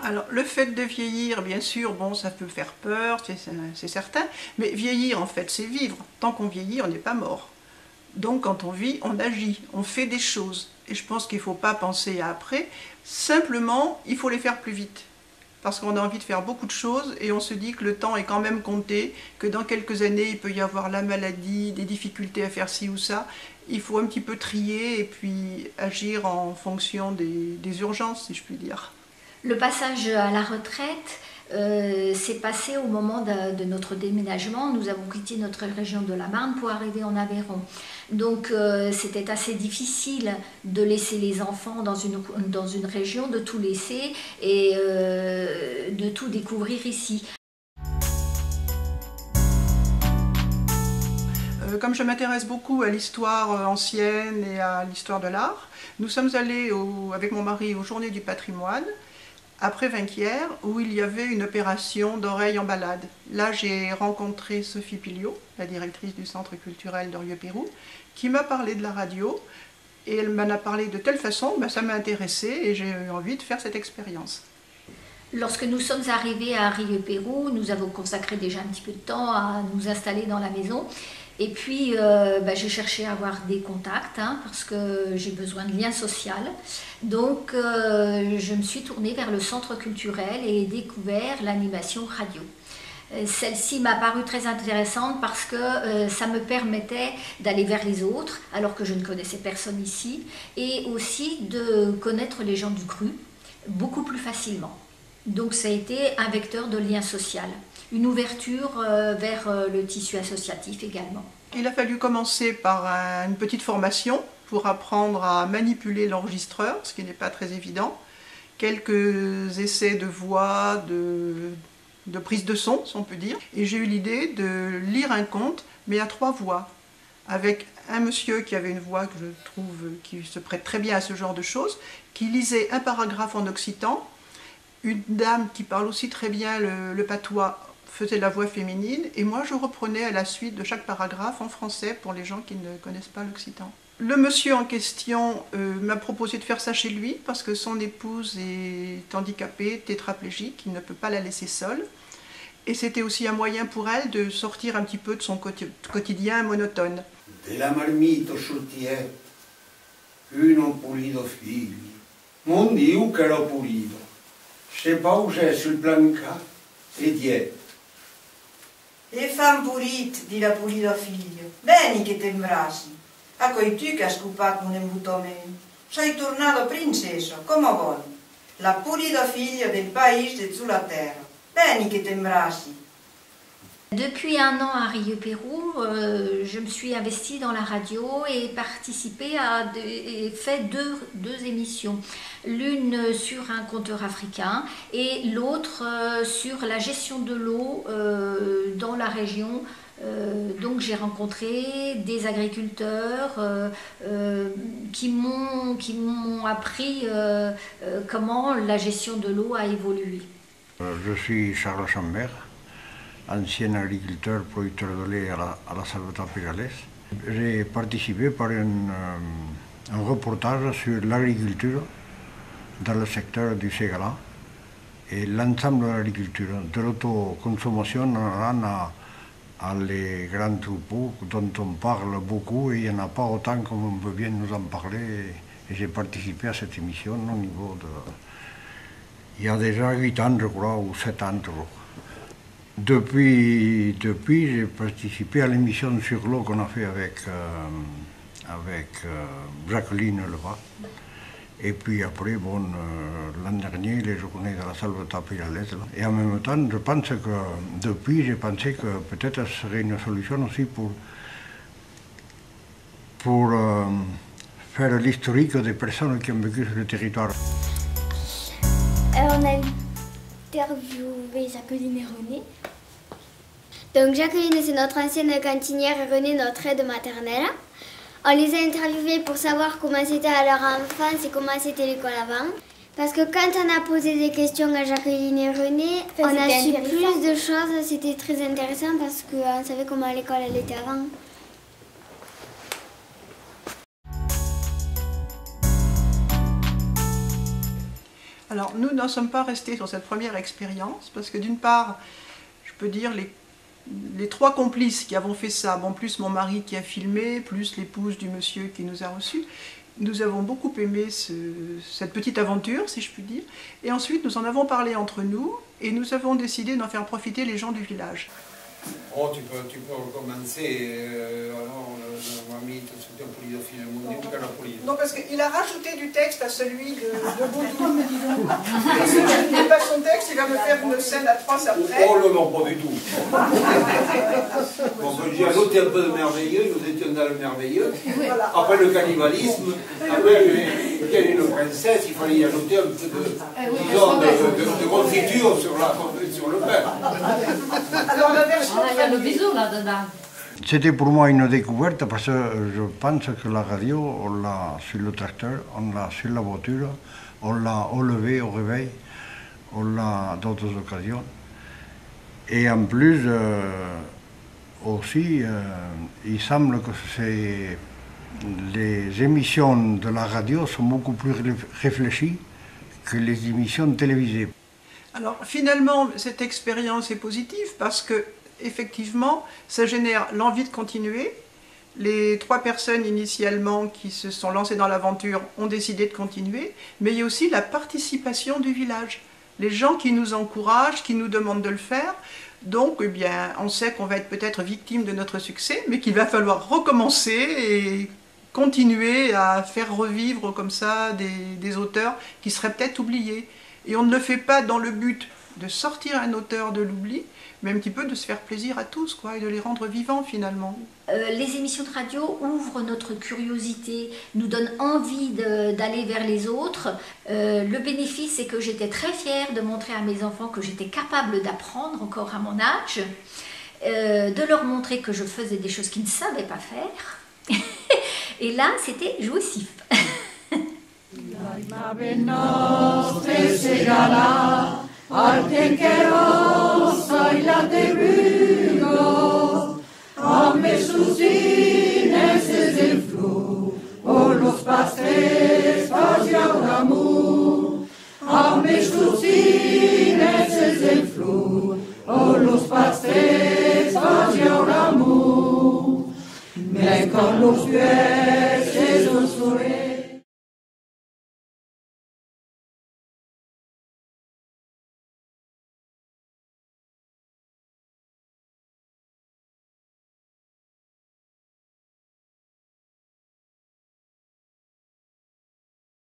Alors, le fait de vieillir, bien sûr, bon, ça peut faire peur, c'est certain, mais vieillir, en fait, c'est vivre. Tant qu'on vieillit, on n'est pas mort. Donc, quand on vit, on agit, on fait des choses. Et je pense qu'il ne faut pas penser à après. Simplement, il faut les faire plus vite. Parce qu'on a envie de faire beaucoup de choses et on se dit que le temps est quand même compté, que dans quelques années, il peut y avoir la maladie, des difficultés à faire ci ou ça. Il faut un petit peu trier et puis agir en fonction des urgences, si je puis dire. Le passage à la retraite s'est passé au moment de notre déménagement. Nous avons quitté notre région de la Marne pour arriver en Aveyron. Donc c'était assez difficile de laisser les enfants dans une région, de tout laisser et de tout découvrir ici. Comme je m'intéresse beaucoup à l'histoire ancienne et à l'histoire de l'art, nous sommes allés avec mon mari aux Journées du patrimoine, après Vinquières, où il y avait une opération d'oreille en balade. Là, j'ai rencontré Sophie Piliot, la directrice du Centre culturel de Rieux-Pérou, qui m'a parlé de la radio, et elle m'en a parlé de telle façon, ça m'a intéressée et j'ai eu envie de faire cette expérience. Lorsque nous sommes arrivés à Rieux-Pérou, nous avons consacré déjà un petit peu de temps à nous installer dans la maison. Et puis, j'ai cherché à avoir des contacts parce que j'ai besoin de lien social. Donc, je me suis tournée vers le centre culturel et ai découvert l'animation radio. Celle-ci m'a paru très intéressante parce que ça me permettait d'aller vers les autres alors que je ne connaissais personne ici et aussi de connaître les gens du cru beaucoup plus facilement. Donc ça a été un vecteur de lien social, une ouverture vers le tissu associatif également. Il a fallu commencer par une petite formation pour apprendre à manipuler l'enregistreur, ce qui n'est pas très évident. Quelques essais de voix, de prise de son, si on peut dire. Et j'ai eu l'idée de lire un conte, mais à 3 voix, avec un monsieur qui avait une voix que je trouve qui se prête très bien à ce genre de choses, qui lisait un paragraphe en occitan, une dame qui parle aussi très bien le patois faisait la voix féminine, et moi je reprenais à la suite de chaque paragraphe en français pour les gens qui ne connaissent pas l'occitan. Le monsieur en question m'a proposé de faire ça chez lui parce que son épouse est handicapée, tétraplégique, il ne peut pas la laisser seule. Et c'était aussi un moyen pour elle de sortir un petit peu de son quotidien monotone. Della marmito sortiet, uno pulido figli, mon Dio che l'ho pulito, se pausè sul planca e dietro. E fan pulit, di la pulito figlio, bene che tembrasi, a coi tu che ha scopato un imbutomento, sei tornato princeso, come vuoi, la pulito figlio del paese sulla terra, bene che tembrasi. Depuis 1 an à Rieux-Pérou, je me suis investie dans la radio et participé et fait deux émissions. L'une sur un conteur africain et l'autre sur la gestion de l'eau dans la région. Donc j'ai rencontré des agriculteurs qui m'ont appris comment la gestion de l'eau a évolué. Je suis Charles Chambert, ancien agriculteur producteur de lait à la Salvatore-Pujales. J'ai participé par un reportage sur l'agriculture dans le secteur du Ségala et l'ensemble de l'agriculture, de l'autoconsommation à les grands troupeaux dont on parle beaucoup et il n'y en a pas autant comme on peut bien nous en parler. Et j'ai participé à cette émission au niveau de... Il y a déjà 8 ans, je crois, ou 7 ans toujours. Depuis j'ai participé à l'émission sur l'eau qu'on a fait avec Jacqueline Levat. Et puis après, bon, l'an dernier, les journées de la Salvatore-Pujales. Et en même temps, je pense que depuis, j'ai pensé que peut-être ce serait une solution aussi pour faire l'historique des personnes qui ont vécu sur le territoire. On a interviewé Jacqueline et René. Donc Jacqueline, c'est notre ancienne cantinière et René, notre aide maternelle. On les a interviewés pour savoir comment c'était à leur enfance et comment c'était l'école avant. Parce que quand on a posé des questions à Jacqueline et René, on a su plus de choses. C'était très intéressant parce qu'on savait comment l'école elle était avant. Alors Alors nous n'en sommes pas restés sur cette première expérience parce que d'une part, je peux dire les 3 complices qui avons fait ça, bon, plus mon mari qui a filmé, plus l'épouse du monsieur qui nous a reçus, nous avons beaucoup aimé cette petite aventure, si je puis dire. Et ensuite, nous en avons parlé entre nous et nous avons décidé d'en faire profiter les gens du village. Oh, tu peux recommencer. Non, parce qu'il a rajouté du texte à celui de Baudou. Il n'est pas son texte, il va me faire une scène à 3 après. Oh non, pas du tout. Bon, j'ai ajouté un peu de merveilleux, nous étions dans le merveilleux. Voilà. Après le cannibalisme, après quelle est une princesse, il fallait y ajouter un peu de confiture sur le pain. Alors la version... Il y a le bisou là-dedans. C'était pour moi une découverte parce que je pense que la radio, on l'a sur le tracteur, on l'a sur la voiture, on l'a au lever, au réveil, on l'a à d'autres occasions. Et en plus, aussi, il semble que les émissions de la radio sont beaucoup plus réfléchies que les émissions télévisées. Alors finalement, cette expérience est positive parce que effectivement, ça génère l'envie de continuer. Les 3 personnes initialement qui se sont lancées dans l'aventure ont décidé de continuer, mais il y a aussi la participation du village. Les gens qui nous encouragent, qui nous demandent de le faire. Donc, eh bien, on sait qu'on va être peut-être victime de notre succès, mais qu'il va falloir recommencer et continuer à faire revivre comme ça des auteurs qui seraient peut-être oubliés. Et on ne le fait pas dans le but de sortir un auteur de l'oubli, mais un petit peu de se faire plaisir à tous, quoi, et de les rendre vivants finalement. Les émissions de radio ouvrent notre curiosité, nous donnent envie d'aller vers les autres. Le bénéfice, c'est que j'étais très fière de montrer à mes enfants que j'étais capable d'apprendre encore à mon âge, de leur montrer que je faisais des choses qu'ils ne savaient pas faire. Et là, c'était jouissif. Al que rosa y la terrugo, a mesusines es el flu, o los pastres hacia un amor. A mesusines es el flu, o los pastres hacia un amor. Me con los pies es un sueño.